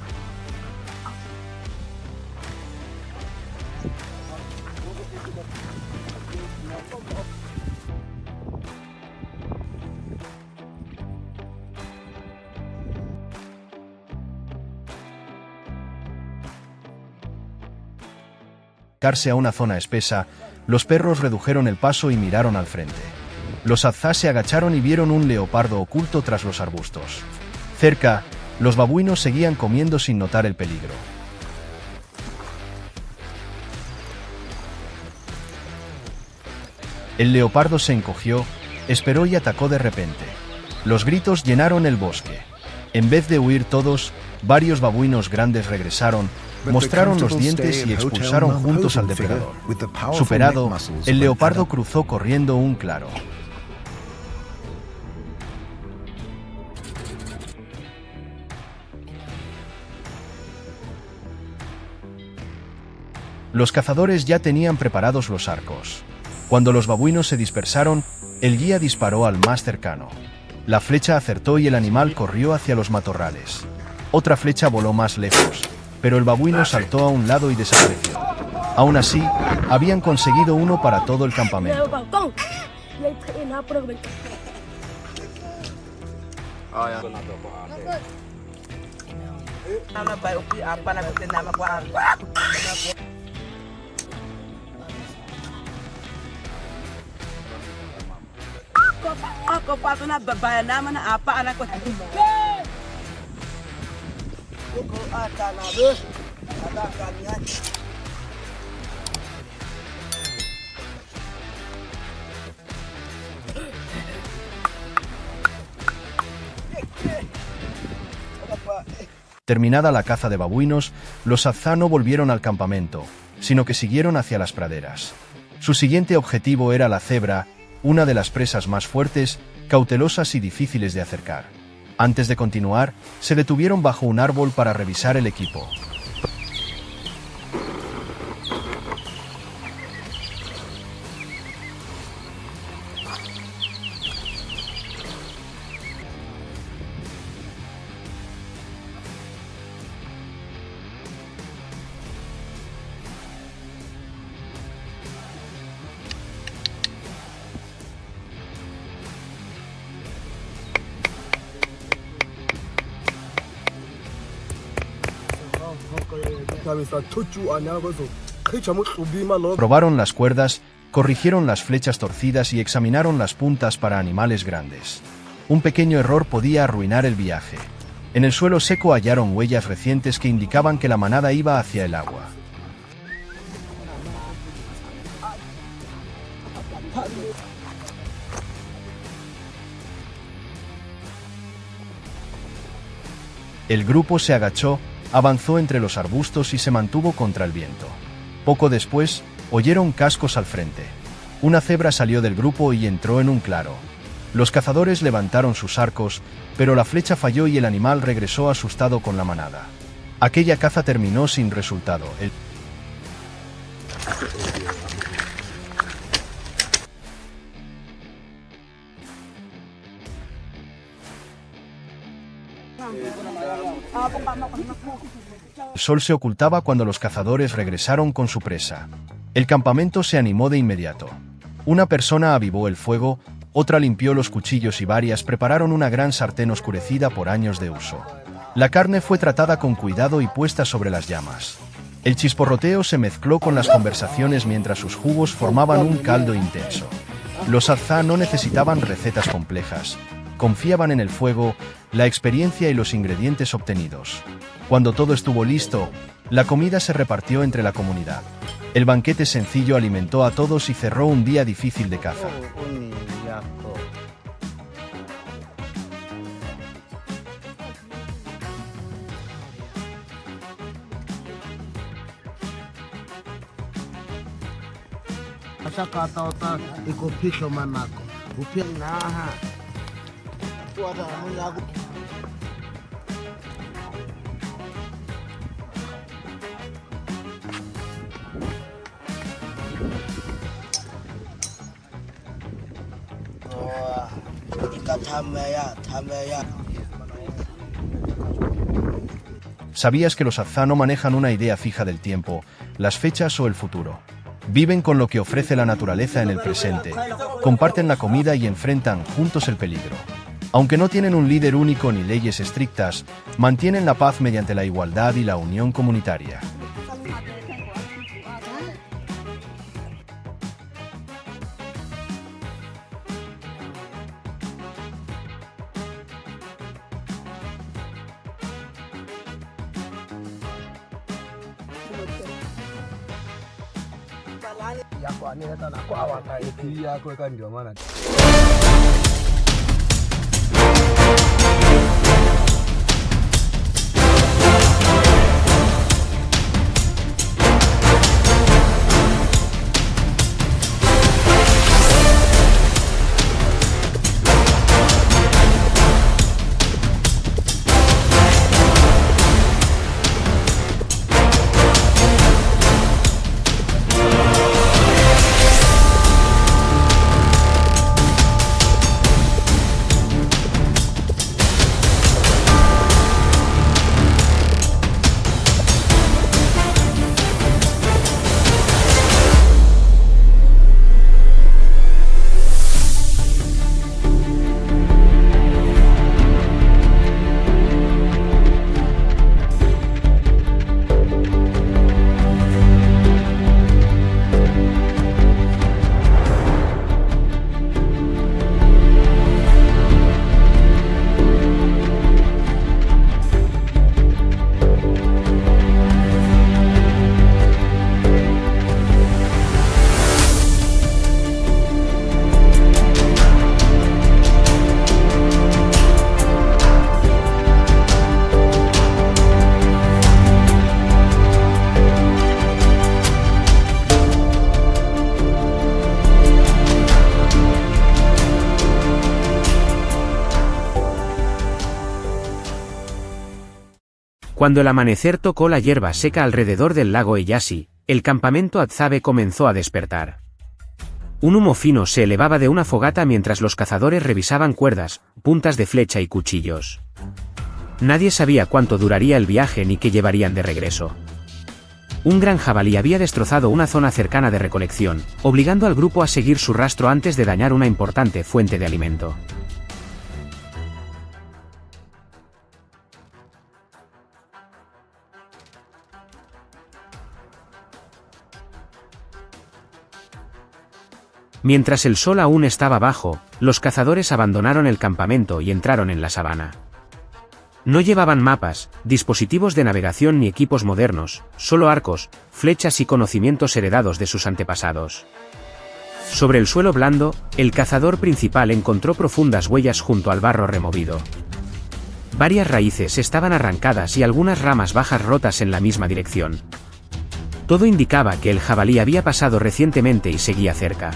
A: A una zona espesa, los perros redujeron el paso y miraron al frente. Los Azza se agacharon y vieron un leopardo oculto tras los arbustos. Cerca, los babuinos seguían comiendo sin notar el peligro. El leopardo se encogió, esperó y atacó de repente. Los gritos llenaron el bosque. En vez de huir todos, varios babuinos grandes regresaron, mostraron los dientes y expulsaron juntos al depredador. Superado, el leopardo cruzó corriendo un claro. Los cazadores ya tenían preparados los arcos. Cuando los babuinos se dispersaron, el guía disparó al más cercano. La flecha acertó y el animal corrió hacia los matorrales. Otra flecha voló más lejos, pero el babuino saltó a un lado y desapareció. Aún así, habían conseguido uno para todo el campamento. Terminada la caza de babuinos, los Azza no volvieron al campamento, sino que siguieron hacia las praderas. Su siguiente objetivo era la cebra, una de las presas más fuertes, cautelosas y difíciles de acercar. Antes de continuar, se detuvieron bajo un árbol para revisar el equipo. Probaron las cuerdas, corrigieron las flechas torcidas y examinaron las puntas para animales grandes. Un pequeño error podía arruinar el viaje. En el suelo seco hallaron huellas recientes que indicaban que la manada iba hacia el agua. El grupo se agachó, avanzó entre los arbustos y se mantuvo contra el viento. Poco después, oyeron cascos al frente. Una cebra salió del grupo y entró en un claro. Los cazadores levantaron sus arcos, pero la flecha falló y el animal regresó asustado con la manada. Aquella caza terminó sin resultado. El sol se ocultaba cuando los cazadores regresaron con su presa. El campamento se animó de inmediato. Una persona avivó el fuego, otra limpió los cuchillos y varias prepararon una gran sartén oscurecida por años de uso. La carne fue tratada con cuidado y puesta sobre las llamas. El chisporroteo se mezcló con las conversaciones mientras sus jugos formaban un caldo intenso. Los Azá no necesitaban recetas complejas. Confiaban en el fuego, la experiencia y los ingredientes obtenidos. Cuando todo estuvo listo, la comida se repartió entre la comunidad. El banquete sencillo alimentó a todos y cerró un día difícil de caza. ¿Sabías que los Azá no manejan una idea fija del tiempo, las fechas o el futuro? Viven con lo que ofrece la naturaleza en el presente, comparten la comida y enfrentan juntos el peligro. Aunque no tienen un líder único ni leyes estrictas, mantienen la paz mediante la igualdad y la unión comunitaria.
B: Cuando el amanecer tocó la hierba seca alrededor del lago Eyasi, el campamento Atzabe comenzó a despertar. Un humo fino se elevaba de una fogata mientras los cazadores revisaban cuerdas, puntas de flecha y cuchillos. Nadie sabía cuánto duraría el viaje ni qué llevarían de regreso. Un gran jabalí había destrozado una zona cercana de recolección, obligando al grupo a seguir su rastro antes de dañar una importante fuente de alimento. Mientras el sol aún estaba bajo, los cazadores abandonaron el campamento y entraron en la sabana. No llevaban mapas, dispositivos de navegación ni equipos modernos, solo arcos, flechas y conocimientos heredados de sus antepasados. Sobre el suelo blando, el cazador principal encontró profundas huellas junto al barro removido. Varias raíces estaban arrancadas y algunas ramas bajas rotas en la misma dirección. Todo indicaba que el jabalí había pasado recientemente y seguía cerca.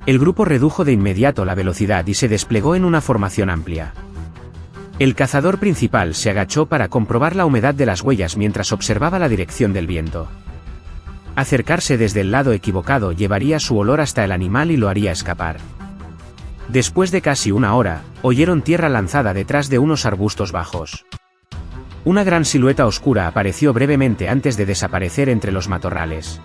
B: El grupo redujo de inmediato la velocidad y se desplegó en una formación amplia. El cazador principal se agachó para comprobar la humedad de las huellas mientras observaba la dirección del viento. Acercarse desde el lado equivocado llevaría su olor hasta el animal y lo haría escapar. Después de casi una hora, oyeron tierra lanzada detrás de unos arbustos bajos. Una gran silueta oscura apareció brevemente antes de desaparecer entre los matorrales.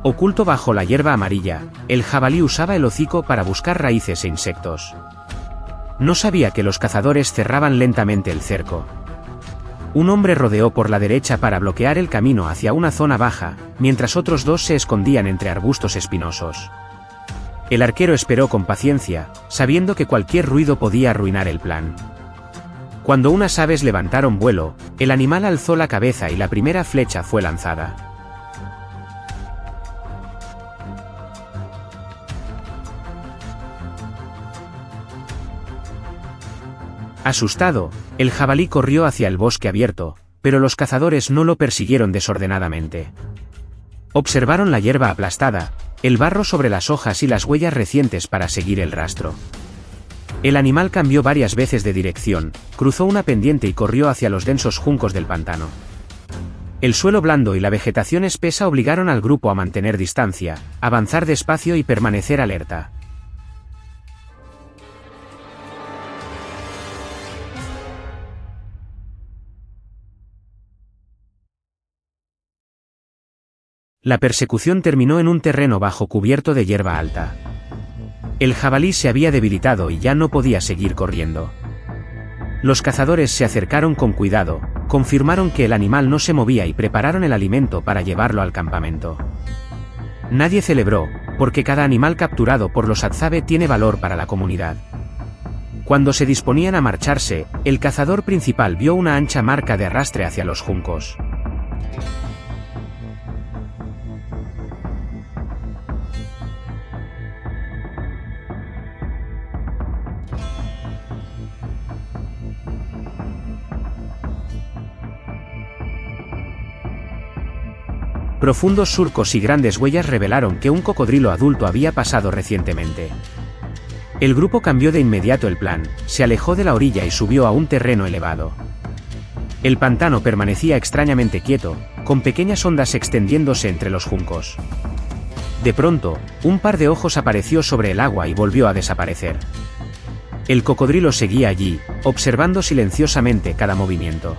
B: Oculto bajo la hierba amarilla, el jabalí usaba el hocico para buscar raíces e insectos. No sabía que los cazadores cerraban lentamente el cerco. Un hombre rodeó por la derecha para bloquear el camino hacia una zona baja, mientras otros dos se escondían entre arbustos espinosos. El arquero esperó con paciencia, sabiendo que cualquier ruido podía arruinar el plan. Cuando unas aves levantaron vuelo, el animal alzó la cabeza y la primera flecha fue lanzada. Asustado, el jabalí corrió hacia el bosque abierto, pero los cazadores no lo persiguieron desordenadamente. Observaron la hierba aplastada, el barro sobre las hojas y las huellas recientes para seguir el rastro. El animal cambió varias veces de dirección, cruzó una pendiente y corrió hacia los densos juncos del pantano. El suelo blando y la vegetación espesa obligaron al grupo a mantener distancia, avanzar despacio y permanecer alerta. La persecución terminó en un terreno bajo cubierto de hierba alta. El jabalí se había debilitado y ya no podía seguir corriendo. Los cazadores se acercaron con cuidado, confirmaron que el animal no se movía y prepararon el alimento para llevarlo al campamento. Nadie celebró, porque cada animal capturado por los Hadzabe tiene valor para la comunidad. Cuando se disponían a marcharse, el cazador principal vio una ancha marca de arrastre hacia los juncos. Profundos surcos y grandes huellas revelaron que un cocodrilo adulto había pasado recientemente. El grupo cambió de inmediato el plan, se alejó de la orilla y subió a un terreno elevado. El pantano permanecía extrañamente quieto, con pequeñas ondas extendiéndose entre los juncos. De pronto, un par de ojos apareció sobre el agua y volvió a desaparecer. El cocodrilo seguía allí, observando silenciosamente cada movimiento.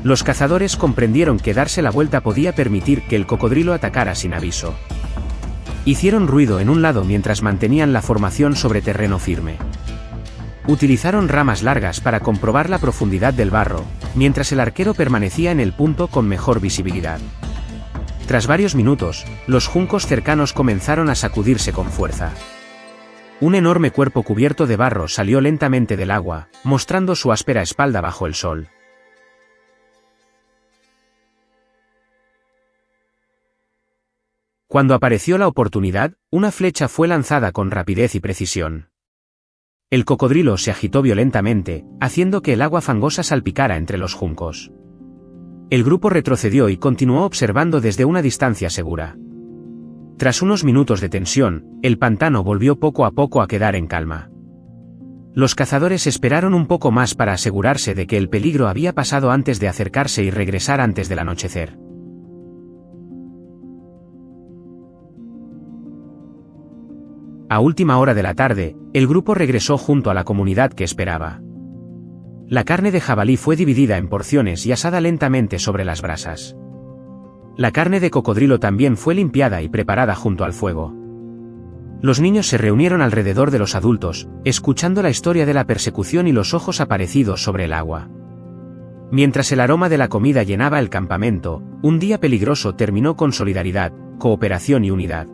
B: Los cazadores comprendieron que darse la vuelta podía permitir que el cocodrilo atacara sin aviso. Hicieron ruido en un lado mientras mantenían la formación sobre terreno firme. Utilizaron ramas largas para comprobar la profundidad del barro, mientras el arquero permanecía en el punto con mejor visibilidad. Tras varios minutos, los juncos cercanos comenzaron a sacudirse con fuerza. Un enorme cuerpo cubierto de barro salió lentamente del agua, mostrando su áspera espalda bajo el sol. Cuando apareció la oportunidad, una flecha fue lanzada con rapidez y precisión. El cocodrilo se agitó violentamente, haciendo que el agua fangosa salpicara entre los juncos. El grupo retrocedió y continuó observando desde una distancia segura. Tras unos minutos de tensión, el pantano volvió poco a poco a quedar en calma. Los cazadores esperaron un poco más para asegurarse de que el peligro había pasado antes de acercarse y regresar antes del anochecer. A última hora de la tarde, el grupo regresó junto a la comunidad que esperaba. La carne de jabalí fue dividida en porciones y asada lentamente sobre las brasas. La carne de cocodrilo también fue limpiada y preparada junto al fuego. Los niños se reunieron alrededor de los adultos, escuchando la historia de la persecución y los ojos aparecidos sobre el agua. Mientras el aroma de la comida llenaba el campamento, un día peligroso terminó con solidaridad, cooperación y unidad.